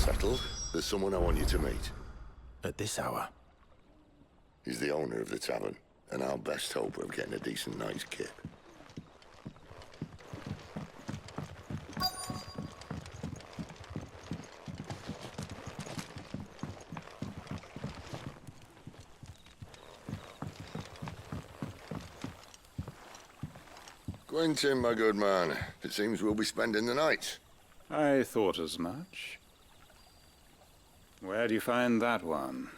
settled, there's someone I want you to meet. At this hour? He's the owner of the tavern, and our best hope of getting a decent night's kip. Quentin, my good man, it seems we'll be spending the night. I thought as much. Where do you find that one?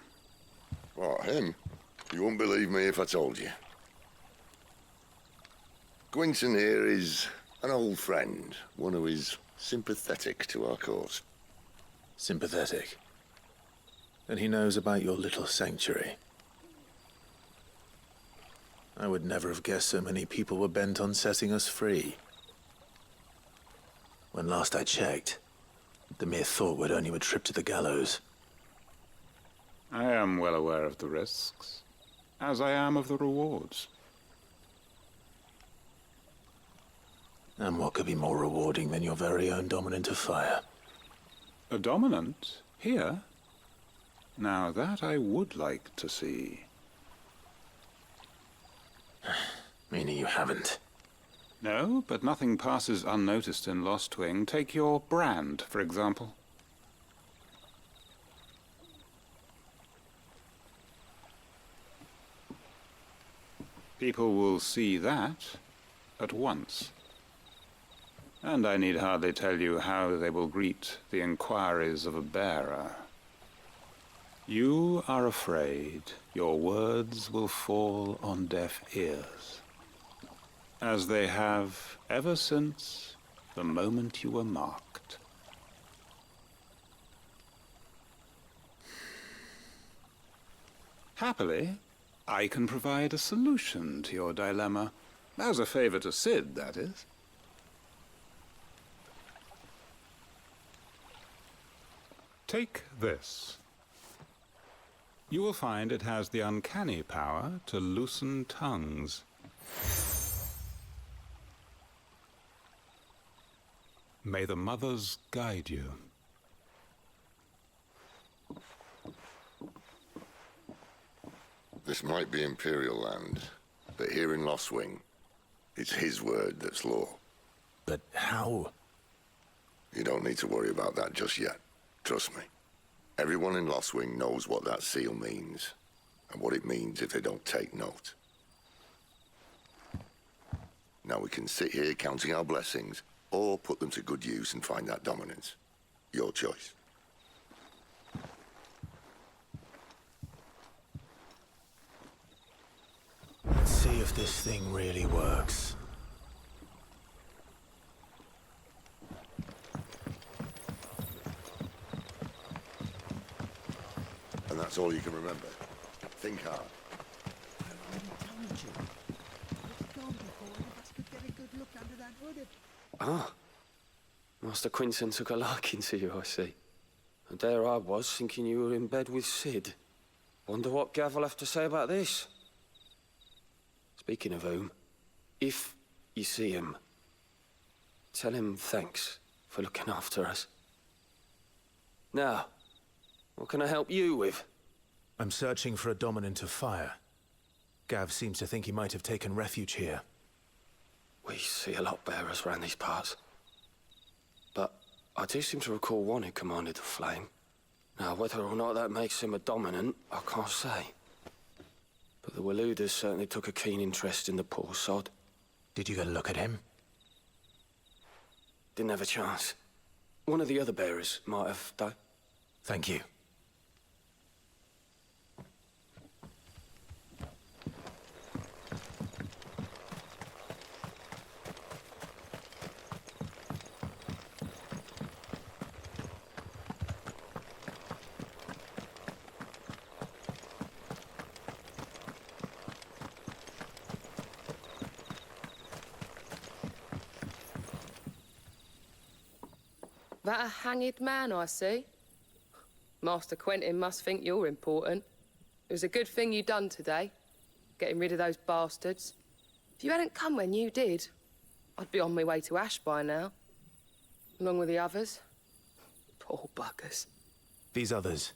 What, him? You wouldn't believe me if I told you. Quentin here is an old friend, one who is sympathetic to our cause. Sympathetic? And he knows about your little sanctuary. I would never have guessed so many people were bent on setting us free. When last I checked, the mere thought would earn you a trip to the gallows. I am well aware of the risks, as I am of the rewards. And what could be more rewarding than your very own dominant of fire? A dominant? Here? Now that I would like to see. Meaning you haven't? No, but nothing passes unnoticed in Lost Wing. Take your brand, for example. People will see that at once. And I need hardly tell you how they will greet the inquiries of a bearer. You are afraid your words will fall on deaf ears, as they have ever since the moment you were marked. Happily, I can provide a solution to your dilemma, as a favor to Sid, that is. Take this. You will find it has the uncanny power to loosen tongues. May the mothers guide you. This might be Imperial land, but here in Lost Wing, it's his word that's law. But how? You don't need to worry about that just yet. Trust me. Everyone in Lost Wing knows what that seal means, and what it means if they don't take note. Now we can sit here counting our blessings, or put them to good use and find that dominance. Your choice. Let's see if this thing really works. And that's all you can remember. Think hard. Ah, Master Quinton took a liking to you, I see. And there I was, thinking you were in bed with Sid. Wonder what Gav will have to say about this. Speaking of whom, if you see him, tell him thanks for looking after us. Now, what can I help you with? I'm searching for a dominant of fire. Gav seems to think he might have taken refuge here. We see a lot bearers around these parts. But I do seem to recall one who commanded the flame. Now, whether or not that makes him a dominant, I can't say. But the Waluders certainly took a keen interest in the poor sod. Did you get a look at him? Didn't have a chance. One of the other bearers might have, though. Thank you. That a hanged man, I see. Master Quentin must think you're important. It was a good thing you done today, getting rid of those bastards. If you hadn't come when you did, I'd be on my way to Ash by now, along with the others. Poor buggers. These others,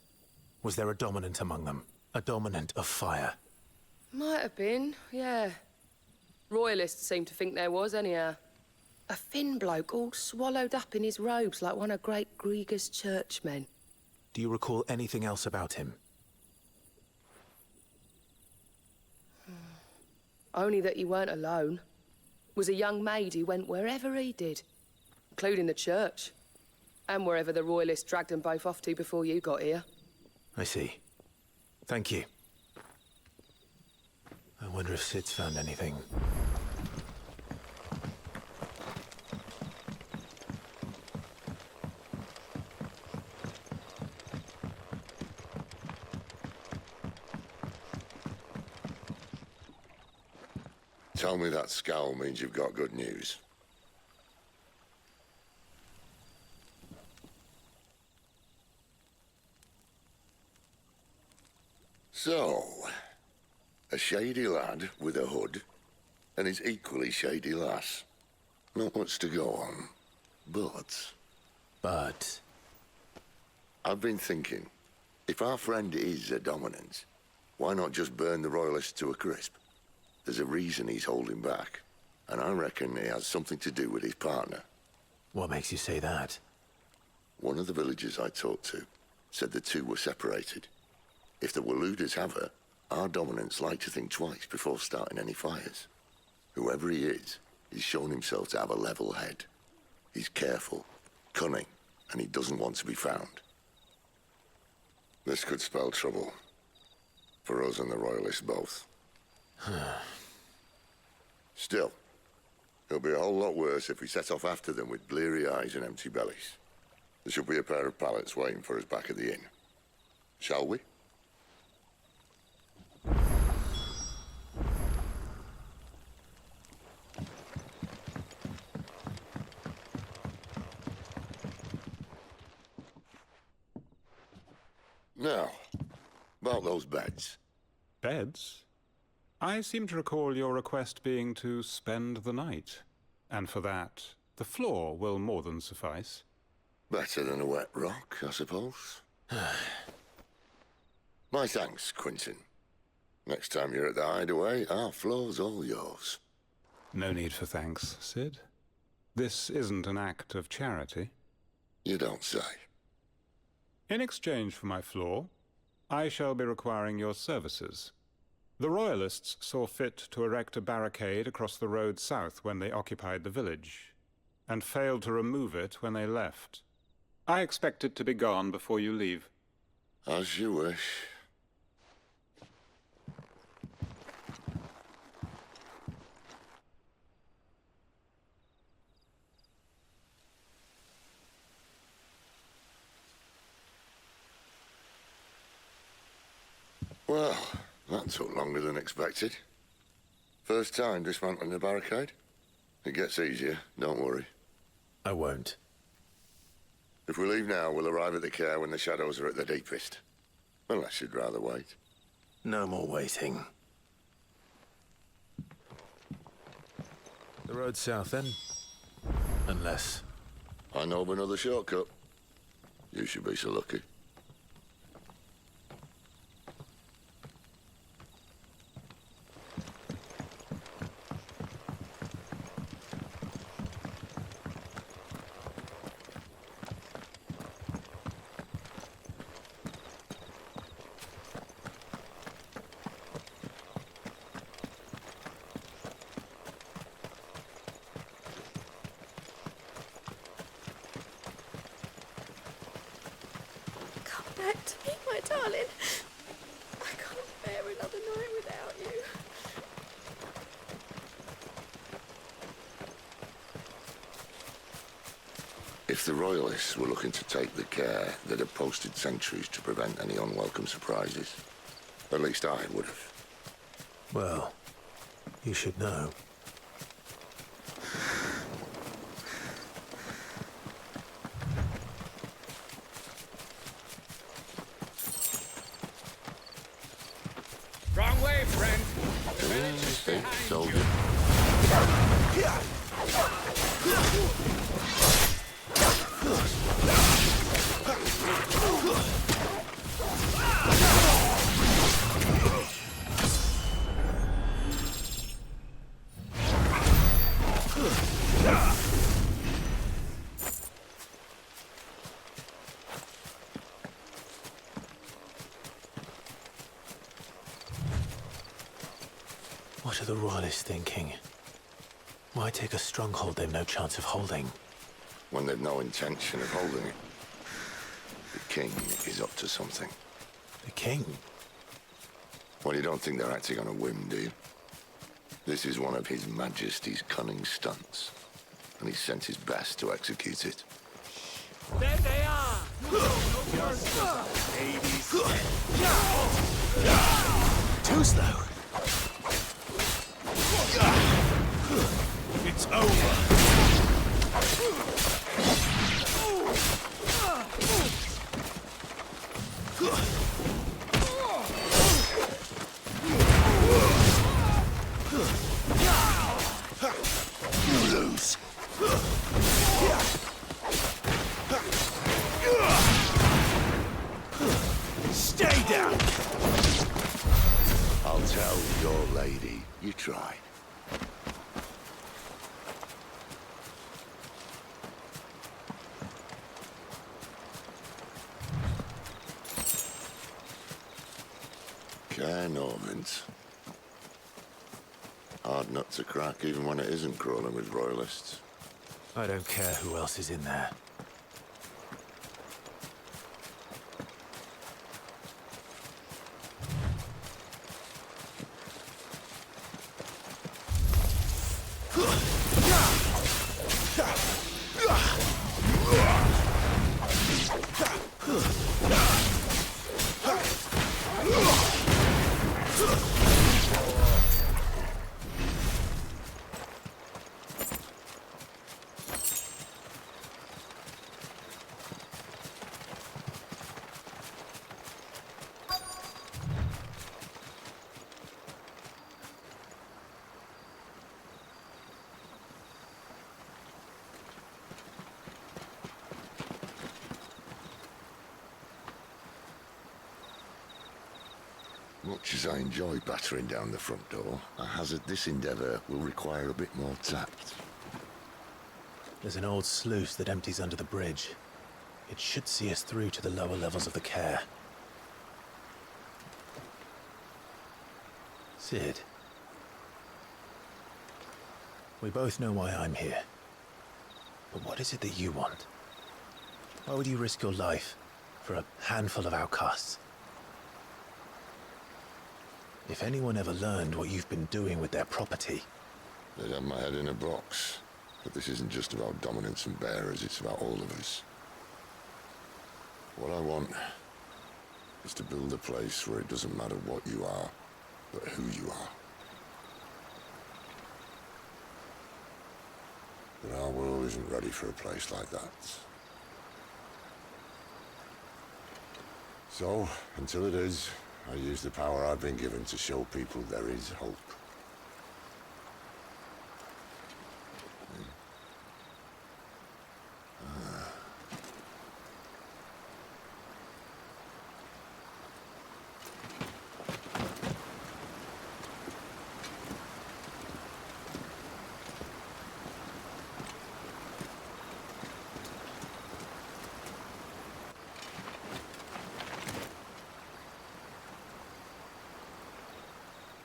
was there a dominant among them? A dominant of fire? Might have been, yeah. Royalists seem to think there was, anyhow. A thin bloke all swallowed up in his robes like one of Great Grieger's churchmen. Do you recall anything else about him? Only that he weren't alone. Was a young maid who went wherever he did, including the church, and wherever the Royalists dragged them both off to before you got here. I see. Thank you. I wonder if Sid's found anything. Tell me that scowl means you've got good news. So, a shady lad with a hood, and his equally shady lass. Not much to go on, but... I've been thinking, if our friend is a dominant, why not just burn the Royalists to a crisp? There's a reason he's holding back, and I reckon it has something to do with his partner. What makes you say that? One of the villagers I talked to said the two were separated. If the Waluders have her, our dominants like to think twice before starting any fires. Whoever he is, he's shown himself to have a level head. He's careful, cunning, and he doesn't want to be found. This could spell trouble. For us and the Royalists both. Still, it'll be a whole lot worse if we set off after them with bleary eyes and empty bellies. There should be a pair of pallets waiting for us back at the inn. Shall we? Now, about those beds. Beds? I seem to recall your request being to spend the night. And for that, the floor will more than suffice. Better than a wet rock, I suppose. My thanks, Quentin. Next time you're at the hideaway, our floor's all yours. No need for thanks, Sid. This isn't an act of charity. You don't say. In exchange for my floor, I shall be requiring your services. The Royalists saw fit to erect a barricade across the road south when they occupied the village, and failed to remove it when they left. I expect it to be gone before you leave. As you wish. Well, that took longer than expected. First time dismantling the barricade? It gets easier, don't worry. I won't. If we leave now, we'll arrive at the care when the shadows are at their deepest. Unless you'd rather wait. No more waiting. The road south, then? Unless... I know of another shortcut. You should be so lucky. Back to me, my darling. I can't bear another night without you. If the Royalists were looking to take the care, they'd have posted sentries to prevent any unwelcome surprises. At least I would have. Well, you should know. Wrong way, friend. The village is Think behind so. you. What are the Royalists thinking? Why take a stronghold they've no chance of holding? When they've no intention of holding it. The king is up to something. The king? Well, you don't think they're acting on a whim, do you? This is one of His Majesty's cunning stunts, and he's sent his best to execute it. There they are! Too slow. It's over! You lose. Stay down! I'll tell your lady you tried. Care Normans. Hard nut to crack even when it isn't crawling with royalists. I don't care who else is in there. Much as I enjoy battering down the front door, I hazard this endeavour will require a bit more tact. There's an old sluice that empties under the bridge. It should see us through to the lower levels of the care. Sid. We both know why I'm here. But what is it that you want? Why would you risk your life for a handful of outcasts? If anyone ever learned what you've been doing with their property... They'd have my head in a box. But this isn't just about dominance and bearers, it's about all of us. What I want is to build a place where it doesn't matter what you are, but who you are. But our world isn't ready for a place like that. So, until it is, I use the power I've been given to show people there is hope.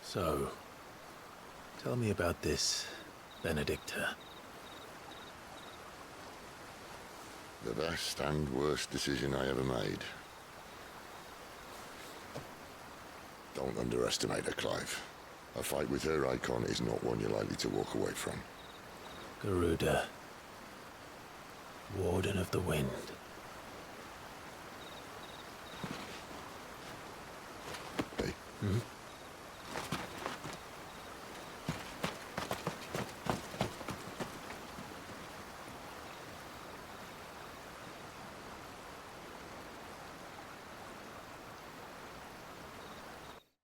So, tell me about this Benedicta. The best and worst decision I ever made. Don't underestimate her, Clive. A fight with her icon is not one you're likely to walk away from. Garuda. Warden of the Wind. Hey? Hmm?